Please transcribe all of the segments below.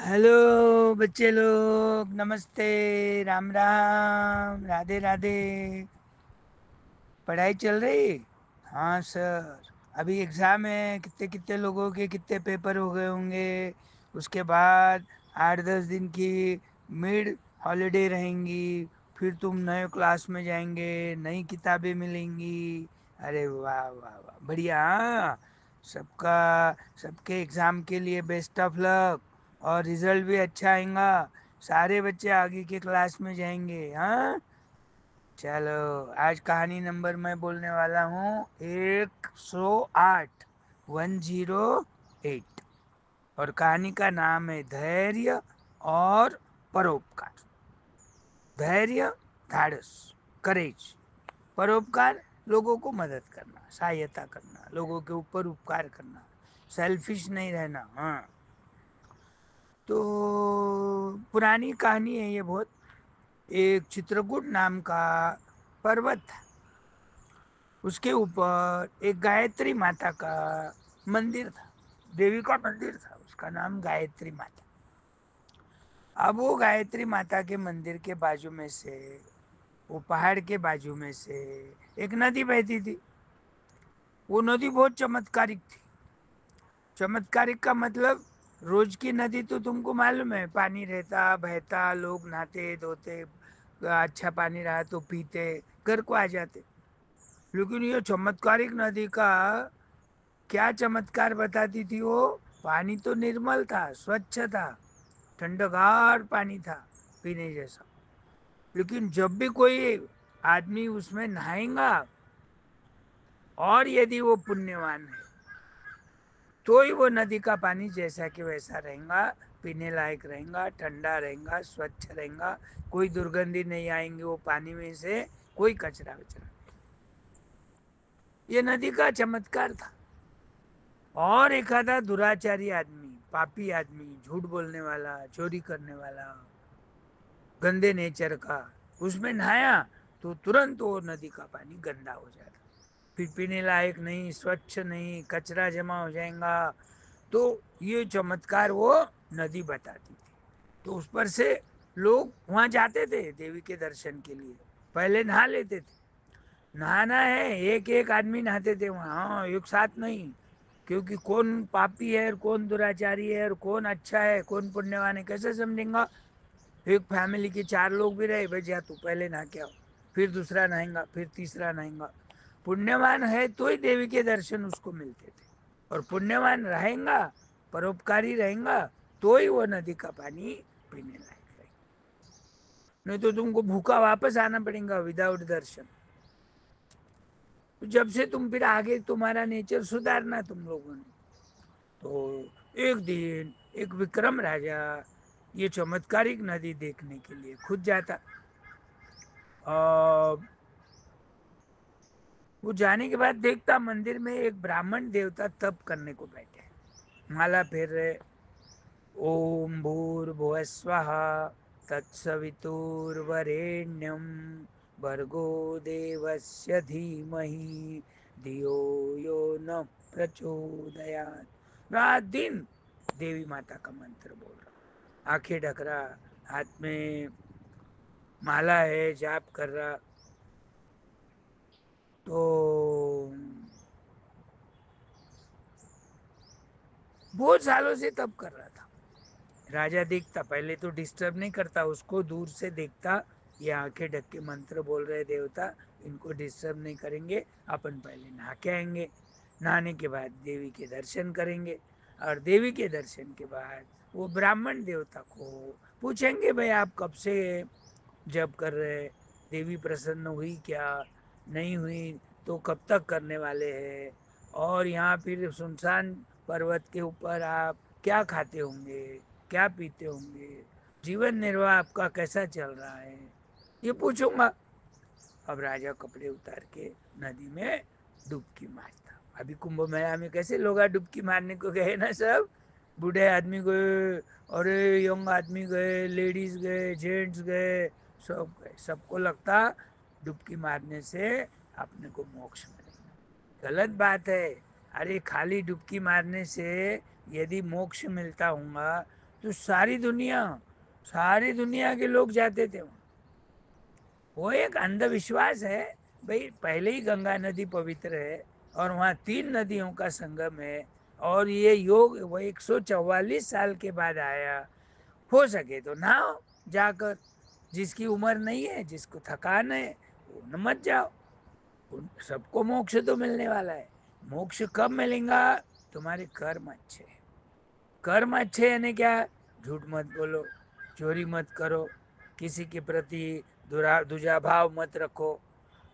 Hello बच्चे लोग, नमस्ते। राम राम, राधे राधे। पढ़ाई चल रही? हाँ सर। अभी एग्ज़ाम है, कितने कितने लोगों के कितने पेपर हो गए होंगे। उसके बाद 8-10 दिन की मिड हॉलीडे रहेंगी। फिर तुम नए क्लास में जाएंगे, नई किताबें मिलेंगी। अरे वाह वाह वाह, बढ़िया। हाँ, सबका सबके एग्ज़ाम के लिए बेस्ट ऑफ लक। और रिजल्ट भी अच्छा आएगा। सारे बच्चे आगे के क्लास में जाएंगे। हाँ, चलो। आज कहानी नंबर मैं बोलने वाला हूँ 108, 108। और कहानी का नाम है धैर्य और परोपकार। धैर्य, धाड़स, करेज। परोपकार, लोगों को मदद करना, सहायता करना, लोगों के ऊपर उपकार करना, सेल्फिश नहीं रहना। हाँ, तो पुरानी कहानी है ये बहुत। एक चित्रकूट नाम का पर्वत था। उसके ऊपर एक गायत्री माता का मंदिर था। देवी का मंदिर था, उसका नाम गायत्री माता। अब वो गायत्री माता के मंदिर के बाजू में से, वो पहाड़ के बाजू में से एक नदी बहती थी। वो नदी बहुत चमत्कारिक थी। चमत्कारिक का मतलब, रोज की नदी तो तुमको मालूम है, पानी रहता बहता, लोग नहाते धोते, अच्छा पानी रहा तो पीते, घर को आ जाते। लेकिन ये चमत्कारिक नदी का क्या चमत्कार बताती थी वो? पानी तो निर्मल था, स्वच्छ था, ठंडगार पानी था, पीने जैसा। लेकिन जब भी कोई आदमी उसमें नहाएगा, और यदि वो पुण्यवान है, तो ही वो नदी का पानी जैसा कि वैसा रहेगा, पीने लायक रहेगा, ठंडा रहेगा, स्वच्छ रहेगा। कोई दुर्गंधी नहीं आएंगी वो पानी में से, कोई कचरा वचरा। ये नदी का चमत्कार था। और एक आधा दुराचारी आदमी, पापी आदमी, झूठ बोलने वाला, चोरी करने वाला, गंदे नेचर का, उसमें नहाया तो तुरंत वो नदी का पानी गंदा हो जाता। फिर पीने लायक नहीं, स्वच्छ नहीं, कचरा जमा हो जाएगा। तो ये चमत्कार वो नदी बताती थी। तो उस पर से लोग वहां जाते थे देवी के दर्शन के लिए। पहले नहा लेते थे। नहाना है, एक एक आदमी नहाते थे वहाँ, हाँ, एक साथ नहीं। क्योंकि कौन पापी है और कौन दुराचारी है और कौन अच्छा है कौन पुण्यवान है कैसे समझेंगा? एक फैमिली के 4 लोग भी रहे, भाई जा तू पहले नहा के आओ, फिर दूसरा नहाएगा, फिर तीसरा नहाएगा। पुण्यवान है तो ही देवी के दर्शन उसको मिलते थे। और पुण्यवान रहेगा, परोपकारी रहेगा, तो ही वो नदी का पानी पीने लायक रहेगा। नहीं तो तुमको भूखा वापस आना पड़ेगा विदाउट दर्शन। तो जब से तुम फिर आगे तुम्हारा नेचर सुधारना तुम लोगों ने। तो एक दिन एक विक्रम राजा ये चमत्कारिक नदी देखने के लिए खुद जाता। और वो जाने के बाद देखता, मंदिर में एक ब्राह्मण देवता तप करने को बैठे हैं। माला फेर रहे। ओम भूर्भुवस्वः तत्सवितुर्वरेण्यं भर्गो देवस्य धीमहि धियो यो न प्रचोदयात्। रात दिन देवी माता का मंत्र बोल रहा, आंखें ढक रहा, हाथ में माला है, जाप कर रहा। तो बहुत सालों से तप कर रहा था। राजा देखता, पहले तो डिस्टर्ब नहीं करता, उसको दूर से देखता। ये आंखें ढक के मंत्र बोल रहे देवता, इनको डिस्टर्ब नहीं करेंगे, अपन पहले नहा के आएंगे। नहाने के बाद देवी के दर्शन करेंगे। और देवी के दर्शन के बाद वो ब्राह्मण देवता को पूछेंगे, भाई आप कब से जप कर रहे, देवी प्रसन्न हुई क्या, नहीं हुई तो कब तक करने वाले हैं। और यहाँ फिर सुनसान पर्वत के ऊपर आप क्या खाते होंगे, क्या पीते होंगे, जीवन निर्वाह आपका कैसा चल रहा है, ये पूछूंगा। अब राजा कपड़े उतार के नदी में डुबकी मारता। अभी कुंभ मेला में कैसे लोग डुबकी मारने को गए ना, सब बूढ़े आदमी गए, और यंग आदमी गए, लेडीज गए, जेंट्स गए, सब गए। सबको लगता डुबकी मारने से अपने को मोक्ष मिलेगा। गलत बात है। अरे खाली डुबकी मारने से यदि मोक्ष मिलता होगा तो सारी दुनिया के लोग जाते थे वहाँ। वो एक अंधविश्वास है भाई, पहले ही गंगा नदी पवित्र है और वहाँ 3 नदियों का संगम है, और ये योग वो 144 साल के बाद आया। हो सके तो नहाओ जाकर, जिसकी उम्र नहीं है, जिसको थकान है, वो न मत जाओ। सबको मोक्ष तो मिलने वाला है। मोक्ष कब मिलेगा? तुम्हारे कर्म अच्छे हैं। कर्म अच्छे यानी क्या? झूठ मत बोलो, चोरी मत करो, किसी के प्रति दुजा भाव मत रखो,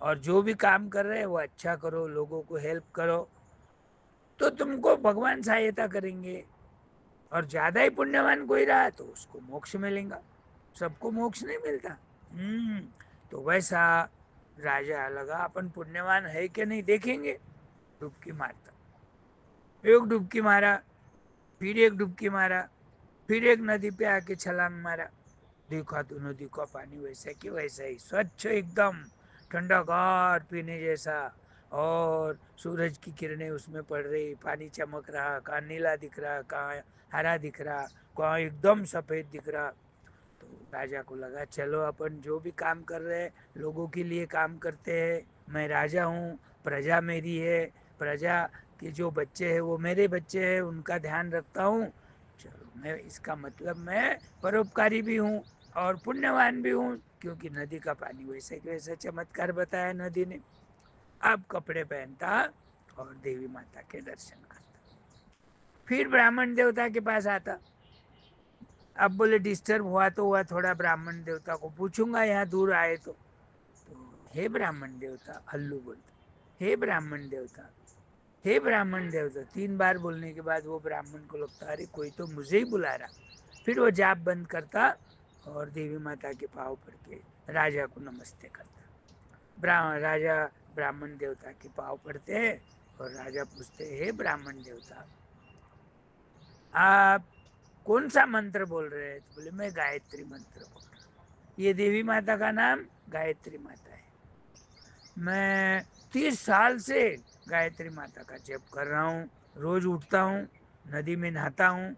और जो भी काम कर रहे हैं वो अच्छा करो, लोगों को हेल्प करो, तो तुमको भगवान सहायता करेंगे। और ज्यादा ही पुण्यवान कोई रहा तो उसको मोक्ष मिलेगा। सबको मोक्ष नहीं मिलता। हम्म। तो वैसा राजा लगा अपन पुण्यवान है कि नहीं देखेंगे, डुबकी मारता। एक डुबकी मारा, फिर एक डुबकी मारा, फिर एक नदी पे आके छलांग मारा। देखा तो नदी का पानी वैसा कि वैसा ही स्वच्छ, एकदम ठंडाकार पीने जैसा। और सूरज की किरणें उसमें पड़ रही, पानी चमक रहा, कहाँ नीला दिख रहा, कहाँ हरा दिख रहा, कहाँ एकदम सफेद दिख रहा। तो राजा को लगा चलो अपन जो भी काम कर रहे हैं लोगों के लिए काम करते हैं। मैं राजा हूँ, प्रजा मेरी है, प्रजा के जो बच्चे हैं वो मेरे बच्चे हैं, उनका ध्यान रखता हूँ। चलो, मैं इसका मतलब मैं परोपकारी भी हूँ और पुण्यवान भी हूँ, क्योंकि नदी का पानी वैसे के वैसे चमत्कार बताया नदी ने। अब कपड़े पहनता और देवी माता के दर्शन करता। फिर ब्राह्मण देवता के पास आता। अब बोले डिस्टर्ब हुआ तो हुआ, थोड़ा ब्राह्मण देवता को पूछूंगा यहाँ दूर आए तो हे ब्राह्मण देवता, हल्लू बोलते, हे ब्राह्मण देवता, हे ब्राह्मण देवता। 3 बार बोलने के बाद वो ब्राह्मण को लगता अरे कोई तो मुझे ही बुला रहा। फिर वो जाप बंद करता और देवी माता के पाँव पड़ के राजा को नमस्ते करता। राजा ब्राह्मण देवता के पाँव पड़ते हैं और राजा पूछते हे ब्राह्मण देवता, आप कौन सा मंत्र बोल रहे हैं? तो बोले मैं गायत्री मंत्र बोल रहा हूँ। ये देवी माता का नाम गायत्री माता है। मैं 30 साल से गायत्री माता का जप कर रहा हूँ। रोज उठता हूँ, नदी में नहाता हूँ,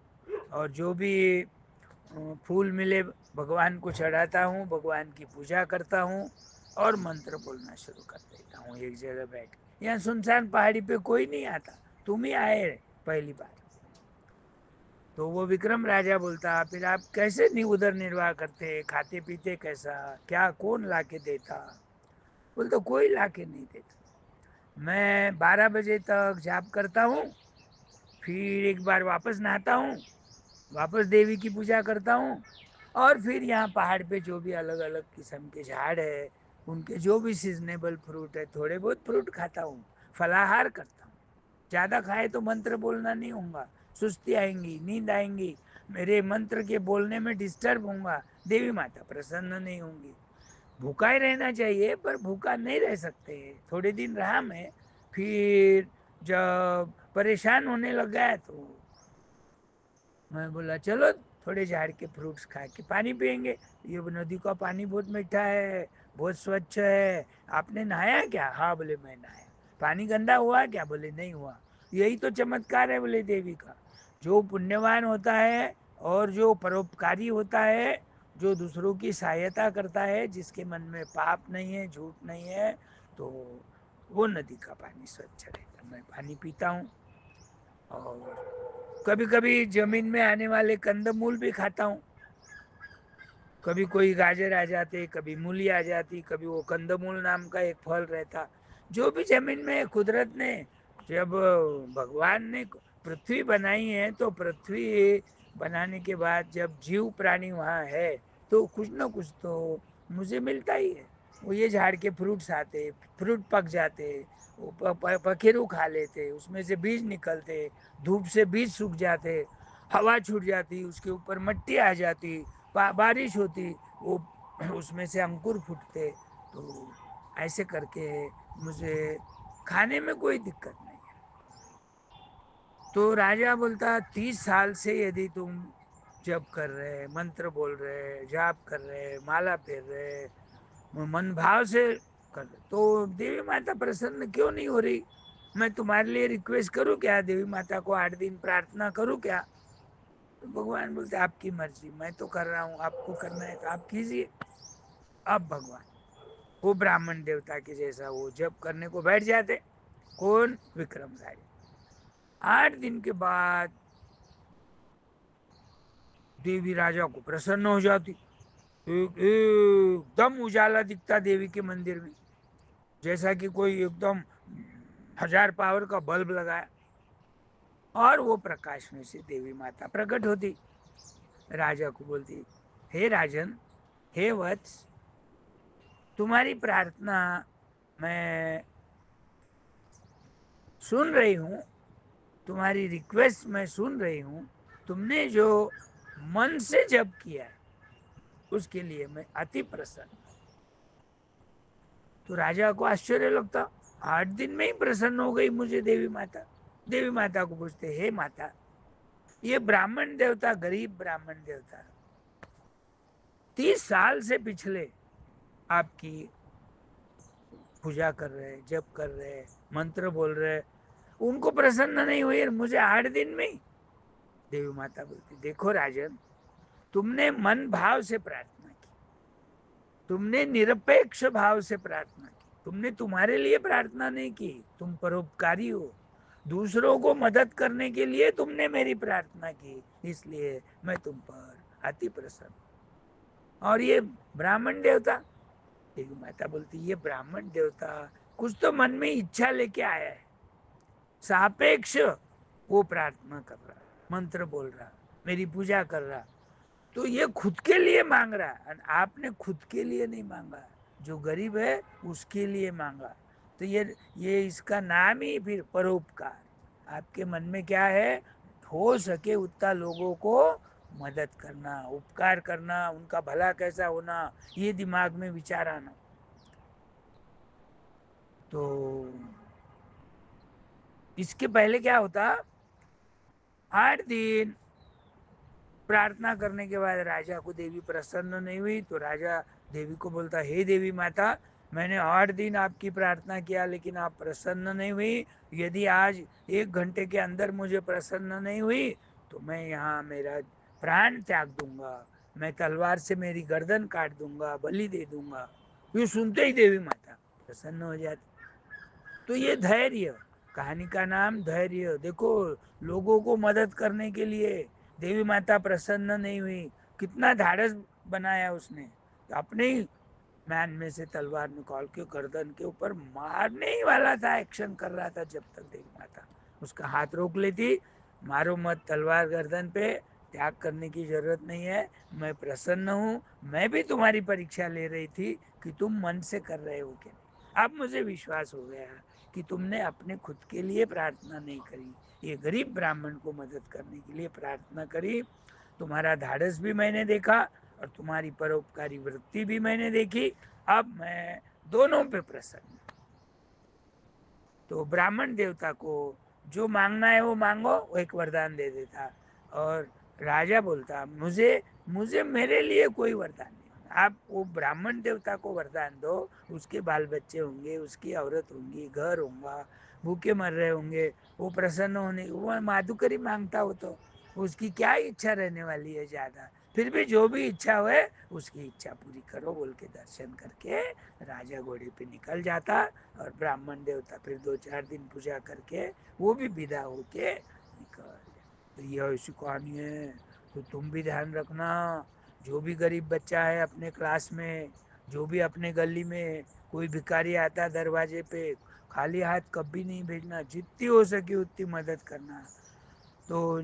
और जो भी फूल मिले भगवान को चढ़ाता हूँ, भगवान की पूजा करता हूँ और मंत्र बोलना शुरू कर देता हूँ एक जगह बैठ के। यहाँ सुनसान पहाड़ी पे कोई नहीं आता, तुम ही आए पहली बार। तो वो विक्रम राजा बोलता फिर आप कैसे नहीं उधर निर्वाह करते, खाते पीते कैसा, क्या कौन ला के देता? बोलते कोई ला के नहीं देता। मैं 12 बजे तक जाप करता हूँ, फिर एक बार वापस नहाता हूँ, वापस देवी की पूजा करता हूँ, और फिर यहाँ पहाड़ पे जो भी अलग अलग किस्म के झाड़ है, उनके जो भी सीजनेबल फ्रूट है, थोड़े बहुत फ्रूट खाता हूँ, फलाहार करता हूँ। ज्यादा खाए तो मंत्र बोलना नहीं होगा, सुस्ती आएंगी, नींद आएंगी, मेरे मंत्र के बोलने में डिस्टर्ब होगा, देवी माता प्रसन्न नहीं होंगी। भूखा ही रहना चाहिए, पर भूखा नहीं रह सकते। थोड़े दिन रहा मैं, फिर जब परेशान होने लग गया तो मैं बोला चलो थोड़े झाड़ के फ्रूट्स खा के पानी पियेंगे। ये नदी का पानी बहुत मीठा है, बहुत स्वच्छ है। आपने नहाया क्या? हाँ बोले मैं नहाया। पानी गंदा हुआ क्या? बोले नहीं हुआ। यही तो चमत्कार है बोले देवी का। जो पुण्यवान होता है और जो परोपकारी होता है, जो दूसरों की सहायता करता है, जिसके मन में पाप नहीं है, झूठ नहीं है, तो वो नदी का पानी स्वच्छ रहता। मैं पानी पीता हूँ, और कभी कभी जमीन में आने वाले कंदमूल भी खाता हूँ। कभी कोई गाजर आ जाते, कभी मूली आ जाती, कभी वो कंदमूल नाम का एक फल रहता। जो भी जमीन में कुदरत ने, जब भगवान ने पृथ्वी बनाई है, तो पृथ्वी बनाने के बाद जब जीव प्राणी वहाँ है तो कुछ ना कुछ तो मुझे मिलता ही है। वो ये झाड़ के फ्रूट्स आते, फ्रूट पक जाते, वो पखेरु खा लेते, उसमें से बीज निकलते, धूप से बीज सूख जाते, हवा छूट जाती, उसके ऊपर मिट्टी आ जाती, बारिश होती, वो उसमें से अंकुर फूटते। तो ऐसे करके मुझे खाने में कोई दिक्कत नहीं है। तो राजा बोलता 30 साल से यदि तुम जप कर रहे, मंत्र बोल रहे, जाप कर रहे, माला फेर रहे, मन भाव से कर रहे, तो देवी माता प्रसन्न क्यों नहीं हो रही? मैं तुम्हारे लिए रिक्वेस्ट करूं क्या? देवी माता को 8 दिन प्रार्थना करूं क्या? तो भगवान बोलते आपकी मर्जी, मैं तो कर रहा हूँ, आपको करना है तो आप कीजिए। अब भगवान वो ब्राह्मण देवता के जैसा वो जब करने को बैठ जाते। कौन? विक्रम राजा। 8 दिन के बाद देवी राजा को प्रसन्न हो जाती। एकदम उजाला दिखता देवी के मंदिर में, जैसा कि कोई एकदम 1000 पावर का बल्ब लगाया, और वो प्रकाश में से देवी माता प्रकट होती। राजा को बोलती, हे राजन, हे वत्स, तुम्हारी प्रार्थना मैं सुन रही हूँ, तुम्हारी रिक्वेस्ट मैं सुन रही हूँ। तुमने जो मन से जप किया है उसके लिए मैं अति प्रसन्न। तो राजा को आश्चर्य लगता, 8 दिन में ही प्रसन्न हो गई मुझे देवी माता। देवी माता को पूछते, हे माता, ये ब्राह्मण देवता, गरीब ब्राह्मण देवता 30 साल से पिछले आपकी पूजा कर रहे, जप कर रहे, मंत्र बोल रहे, उनको प्रसन्न नहीं हुई, मुझे 8 दिन में ही। देवी माता बोलती, देखो राजन, तुमने मन भाव से प्रार्थना की, तुमने निरपेक्ष भाव से प्रार्थना की, तुमने तुम्हारे लिए प्रार्थना नहीं की, तुम परोपकारी हो, दूसरों को मदद करने के लिए तुमने मेरी प्रार्थना की, इसलिए मैं तुम पर अति प्रसन्न। और ये ब्राह्मण देवता, देवी माता बोलती, ये ब्राह्मण देवता कुछ तो मन में इच्छा लेके आया है, सापेक्ष वो प्रार्थना कर रहा, मंत्र बोल रहा, मेरी पूजा कर रहा, तो ये खुद के लिए मांग रहा है, आपने खुद के लिए नहीं मांगा, जो गरीब है उसके लिए मांगा। तो ये इसका नाम ही फिर परोपकार। आपके मन में क्या है? हो सके उतना लोगों को मदद करना, उपकार करना, उनका भला कैसा होना, ये दिमाग में विचार आना। तो इसके पहले क्या होता, 8 दिन प्रार्थना करने के बाद राजा को देवी प्रसन्न नहीं हुई, तो राजा देवी को बोलता, हे देवी माता, मैंने 8 दिन आपकी प्रार्थना किया लेकिन आप प्रसन्न नहीं हुई। यदि आज 1 घंटे के अंदर मुझे प्रसन्न नहीं हुई तो मैं यहाँ मेरा प्राण त्याग दूंगा, मैं तलवार से मेरी गर्दन काट दूंगा, बलि दे दूंगा। ये सुनते ही देवी माता प्रसन्न हो जाती। तो ये धैर्य, कहानी का नाम धैर्य। देखो, लोगों को मदद करने के लिए देवी माता प्रसन्न नहीं हुई, कितना धाड़स बनाया उसने, अपने ही मैन में से तलवार निकाल के गर्दन के ऊपर मारने ही वाला था, एक्शन कर रहा था, जब तक देवी माता उसका हाथ रोक लेती, मारो मत तलवार गर्दन पे, त्याग करने की जरूरत नहीं है, मैं प्रसन्न हूँ, मैं भी तुम्हारी परीक्षा ले रही थी कि तुम मन से कर रहे हो कि नहीं। अब मुझे विश्वास हो गया कि तुमने अपने खुद के लिए प्रार्थना नहीं करी, ये गरीब ब्राह्मण को मदद करने के लिए प्रार्थना करी। तुम्हारा धाड़स भी मैंने देखा और तुम्हारी परोपकारी वृत्ति भी मैंने देखी, अब मैं दोनों पे प्रसन्न हूं। तो ब्राह्मण देवता को जो मांगना है वो मांगो, वो एक वरदान दे देता। और राजा बोलता, मुझे मुझे मेरे लिए कोई वरदान नहीं, आप वो ब्राह्मण देवता को वरदान दो, उसके बाल बच्चे होंगे, उसकी औरत होंगी, घर होगा, भूखे मर रहे होंगे, वो प्रसन्न होने, वो माधुकरी मांगता हो तो उसकी क्या इच्छा रहने वाली है ज्यादा, फिर भी जो भी इच्छा हुए उसकी इच्छा पूरी करो बोल के दर्शन करके राजा घोड़े पे निकल जाता। और ब्राह्मण देवता फिर 2-4 दिन पूजा करके वो भी विदा होके निकल। तो यह ऐसी कहानी है। तो तुम भी ध्यान रखना, जो भी गरीब बच्चा है अपने क्लास में, जो भी अपने गली में कोई भिखारी आता है दरवाजे पे, खाली हाथ कभी नहीं भेजना, जितनी हो सके उतनी मदद करना। तो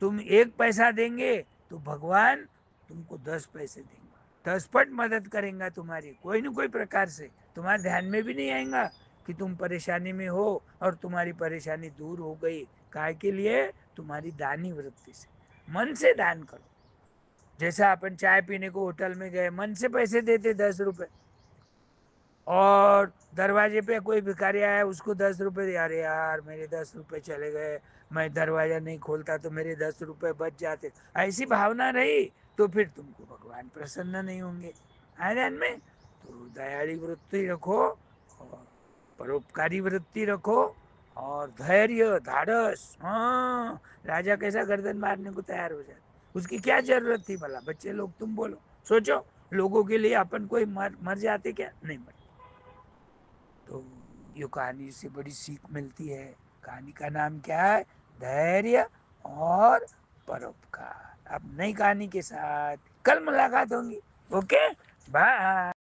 तुम 1 पैसा देंगे तो भगवान तुमको 10 पैसे देंगे, 10 पट मदद करेगा तुम्हारी, कोई न कोई प्रकार से। तुम्हारे ध्यान में भी नहीं आएगा कि तुम परेशानी में हो और तुम्हारी परेशानी दूर हो गई। काय के लिए? तुम्हारी दानी वृत्ति से, मन से दान करो। जैसा अपन चाय पीने को होटल में गए, मन से पैसे देते 10 रुपए, और दरवाजे पे कोई भिखारी आया उसको 10 रुपए दे, अरे यार मेरे 10 रुपए चले गए, मैं दरवाजा नहीं खोलता तो मेरे 10 रुपए बच जाते, ऐसी भावना रही तो फिर तुमको भगवान प्रसन्न नहीं होंगे। आए ध्यान में? तो दयालु वृत्ति रखो और परोपकारी वृत्ति रखो और धैर्य, धाड़स। हाँ, राजा कैसा गर्दन मारने को तैयार हो जाता। उसकी क्या जरूरत थी भला? बच्चे लोग तुम बोलो, सोचो, लोगों के लिए अपन कोई मर जाते क्या? नहीं मरते। तो ये कहानी से बड़ी सीख मिलती है। कहानी का नाम क्या है? धैर्य और परोपकार। अब नई कहानी के साथ कल मुलाकात होगी। Okay, bye.